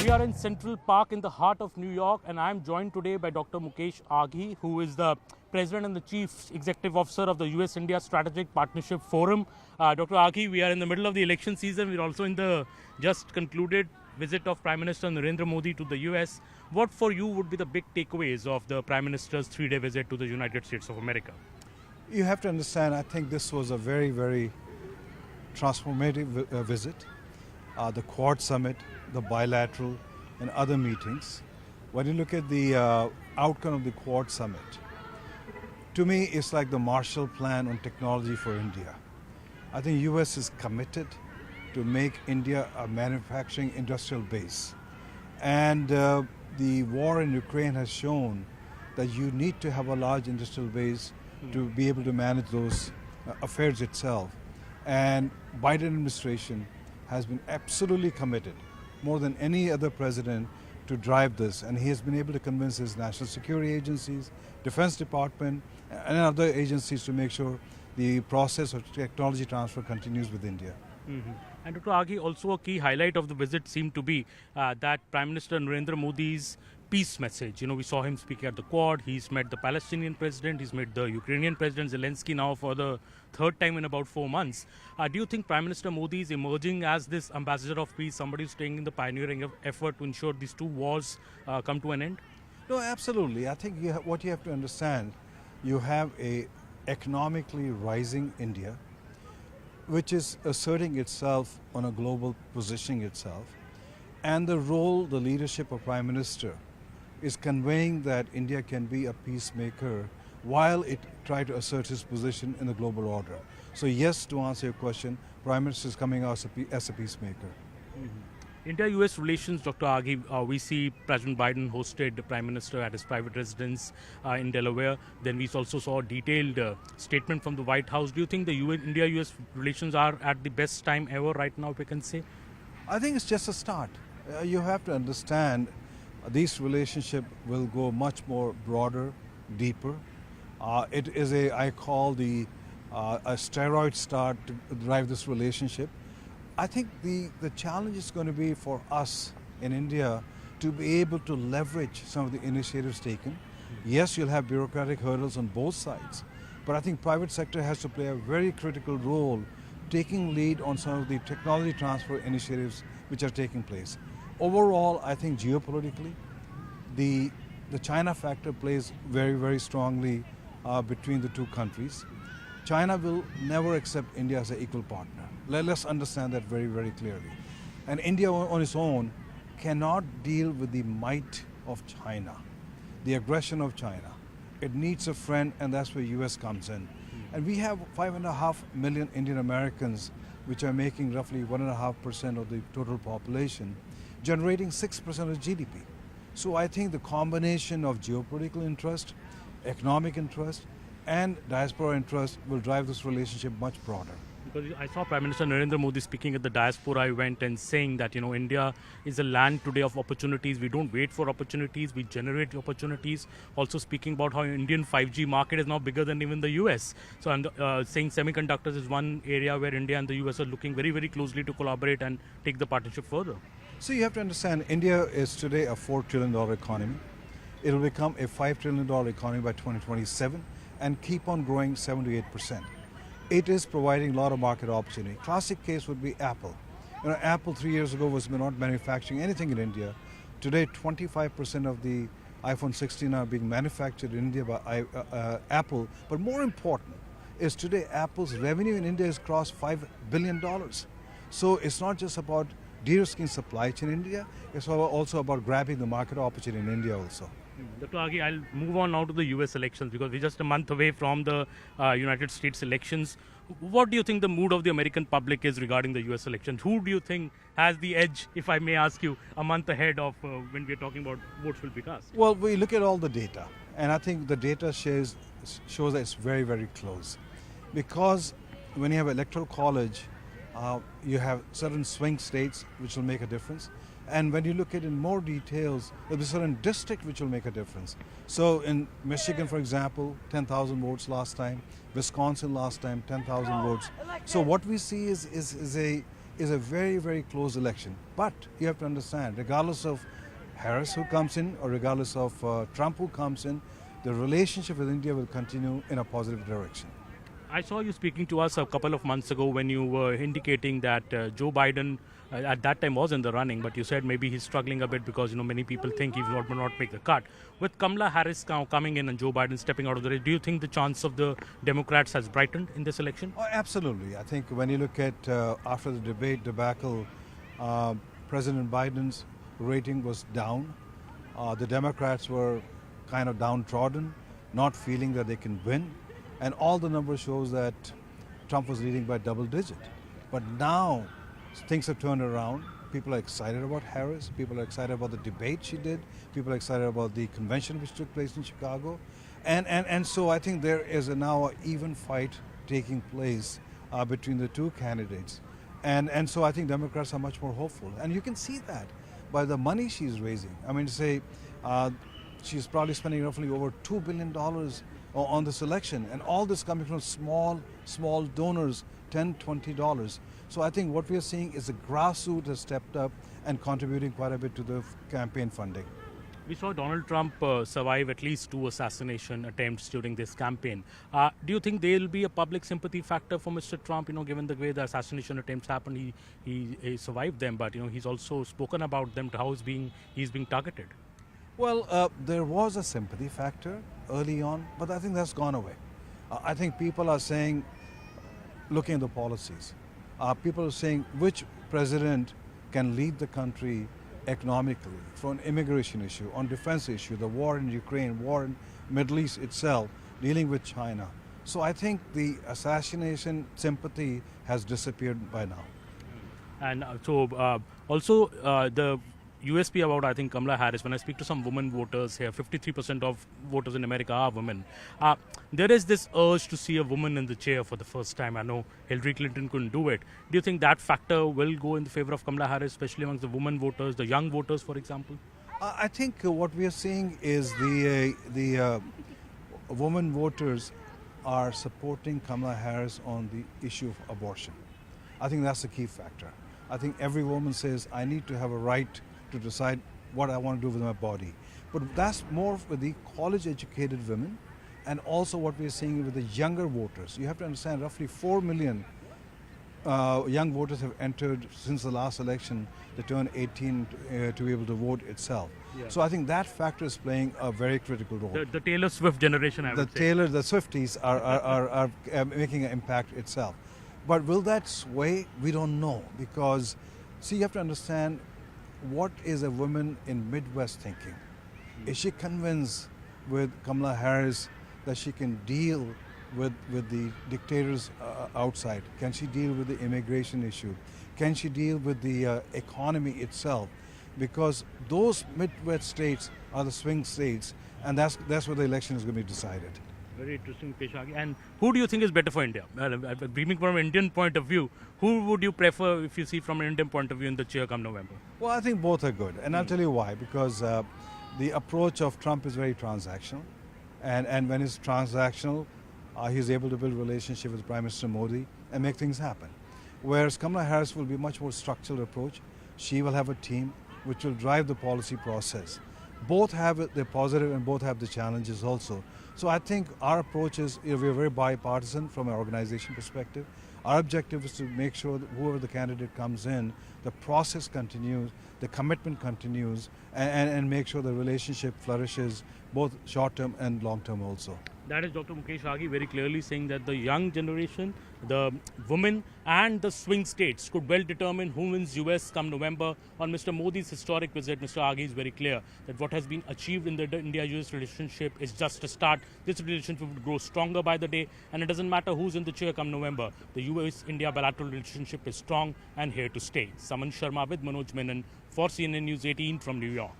We are in Central Park in the heart of New York, and I am joined today by Dr. Mukesh Aghi, who is the President and the Chief Executive Officer of the US-India Strategic Partnership Forum. Dr. Aghi, we are in the middle of the election season. We are also in the just concluded visit of Prime Minister Narendra Modi to the US. What for you would be the big takeaways of the Prime Minister's 3-day visit to the United States of America? You have to understand, I think this was a very, very transformative visit. The Quad Summit, the bilateral and other meetings. When you look at the outcome of the Quad Summit, to me it's like the Marshall Plan on technology for India. I think US is committed to make India a manufacturing industrial base. And the war in Ukraine has shown that you need to have a large industrial base to be able to manage those affairs itself. And Biden administration has been absolutely committed, more than any other president, to drive this. And he has been able to convince his national security agencies, Defense Department, and other agencies to make sure the process of technology transfer continues with India. Mm-hmm. And Dr. Aghi, also a key highlight of the visit seemed to be that Prime Minister Narendra Modi's peace message. You know, we saw him speak at the Quad. He's met the Palestinian president. He's met the Ukrainian president Zelensky now for the third time in about 4 months. Do you think Prime Minister Modi is emerging as this ambassador of peace, somebody who's taking the pioneering effort to ensure these two wars come to an end? No, absolutely. I think what you have to understand, you have a economically rising India, which is asserting itself on a global positioning itself. And the role, the leadership of Prime Minister is conveying that India can be a peacemaker while it tries to assert its position in the global order. So yes, to answer your question, Prime Minister is coming out as a peacemaker. Mm-hmm. India-US relations, Dr. Aghi, we see President Biden hosted the Prime Minister at his private residence in Delaware. Then we also saw a detailed statement from the White House. Do you think the India-US relations are at the best time ever right now, if we can say? I think it's just a start. You have to understand this relationship will go much more broader, deeper. It is I call a steroid start to drive this relationship. I think the challenge is going to be for us in India to be able to leverage some of the initiatives taken. Yes, you'll have bureaucratic hurdles on both sides, but I think private sector has to play a very critical role taking lead on some of the technology transfer initiatives which are taking place. Overall, I think geopolitically, the China factor plays very, very strongly between the two countries. China will never accept India as an equal partner. Let's understand that very, very clearly. And India on its own cannot deal with the might of China, the aggression of China. It needs a friend, and that's where US comes in. And we have 5.5 million Indian Americans, which are making roughly 1.5% of the total population, generating 6% of GDP. So I think the combination of geopolitical interest, economic interest, and diaspora interest will drive this relationship much broader. Because I saw Prime Minister Narendra Modi speaking at the diaspora event and saying that, you know, India is a land today of opportunities. We don't wait for opportunities, we generate opportunities. Also speaking about how Indian 5G market is now bigger than even the US. So I'm saying semiconductors is one area where India and the US are looking very, very closely to collaborate and take the partnership further. So you have to understand, India is today a $4 trillion economy. It will become a $5 trillion economy by 2027 and keep on growing 7 to 8%. It is providing a lot of market opportunity. Classic case would be Apple. You know, Apple 3 years ago was not manufacturing anything in India. Today, 25% of the iPhone 16 are being manufactured in India by Apple. But more important is today Apple's revenue in India has crossed $5 billion. So it's not just about de-risking supply chain in India, it's also about grabbing the market opportunity in India also. Dr. Aghi, I'll move on now to the US elections because we're just a month away from the United States elections. What do you think the mood of the American public is regarding the US elections? Who do you think has the edge, if I may ask you, a month ahead of when we're talking about votes will be cast? Well, we look at all the data, and I think the data shows that it's very, very close. Because when you have electoral college, you have certain swing states which will make a difference. And when you look at it in more details, there'll be certain districts which will make a difference. So in Michigan, for example, 10,000 votes last time. Wisconsin last time, 10,000 votes. So what we see is is a very, very close election. But you have to understand, regardless of Harris who comes in or regardless of Trump who comes in, the relationship with India will continue in a positive direction. I saw you speaking to us a couple of months ago when you were indicating that Joe Biden at that time was in the running, but you said maybe he's struggling a bit because many people think he will not make the cut. With Kamala Harris now coming in and Joe Biden stepping out of the race, do you think the chance of the Democrats has brightened in this election? Oh, absolutely. I think when you look at after the debate debacle, President Biden's rating was down. The Democrats were kind of downtrodden, not feeling that they can win. And all the numbers shows that Trump was leading by double digit. But now things have turned around. People are excited about Harris. People are excited about the debate she did. People are excited about the convention which took place in Chicago. And so I think there is now an even fight taking place between the two candidates. And so I think Democrats are much more hopeful. And you can see that by the money she's raising. I mean, say she's probably spending roughly over $2 billion on this election, and all this coming from small donors, $10, $20. So I think what we are seeing is the grassroots has stepped up and contributing quite a bit to the campaign funding. We saw Donald Trump survive at least 2 assassination attempts during this campaign. Do you think there will be a public sympathy factor for Mr. Trump, given the way the assassination attempts happened? He survived them, but he's also spoken about them, how he's being targeted. Well, there was a sympathy factor early on, but I think that's gone away. I think people are saying, looking at the policies, people are saying which president can lead the country economically, for an immigration issue, on defense issue, the war in Ukraine, war in Middle East itself, dealing with China. So I think the assassination sympathy has disappeared by now. And also the USP about, I think, Kamala Harris, when I speak to some women voters here, 53% of voters in America are women. There is this urge to see a woman in the chair for the first time. I know Hillary Clinton couldn't do it. Do you think that factor will go in the favor of Kamala Harris, especially amongst the women voters, the young voters, for example? I think what we are seeing is the women voters are supporting Kamala Harris on the issue of abortion. I think that's the key factor. I think every woman says, I need to have a right to decide what I want to do with my body. But that's more with the college-educated women, and also what we're seeing with the younger voters. You have to understand, roughly 4 million young voters have entered since the last election. They turned 18 to be able to vote itself. Yeah. So I think that factor is playing a very critical role. The Taylor Swift generation, I would say. The Swifties are making an impact itself. But will that sway? We don't know, because, see, you have to understand, what is a woman in Midwest thinking? Is she convinced with Kamala Harris that she can deal with the dictators outside? Can she deal with the immigration issue? Can she deal with the economy itself? Because those Midwest states are the swing states, and that's where the election is going to be decided. Very interesting, Mukesh Aghi. And who do you think is better for India? Being from an Indian point of view, who would you prefer if you see from an Indian point of view in the chair come November? Well, I think both are good. And I'll tell you why. Because the approach of Trump is very transactional. And when it's transactional, he's able to build a relationship with Prime Minister Modi and make things happen. Whereas Kamala Harris will be much more structured approach. She will have a team which will drive the policy process. Both have the positive and both have the challenges also. So I think our approach is, we're very bipartisan from an organization perspective. Our objective is to make sure that whoever the candidate comes in, the process continues, the commitment continues, and make sure the relationship flourishes both short-term and long-term also. That is Dr. Mukesh Aghi very clearly saying that the young generation, the women and the swing states could well determine who wins US come November. On Mr. Modi's historic visit, Mr. Aghi is very clear that what has been achieved in the India-US relationship is just a start. This relationship will grow stronger by the day, and it doesn't matter who's in the chair come November. The US-India bilateral relationship is strong and here to stay. Saman Sharma with Manoj Menon for CNN News 18 from New York.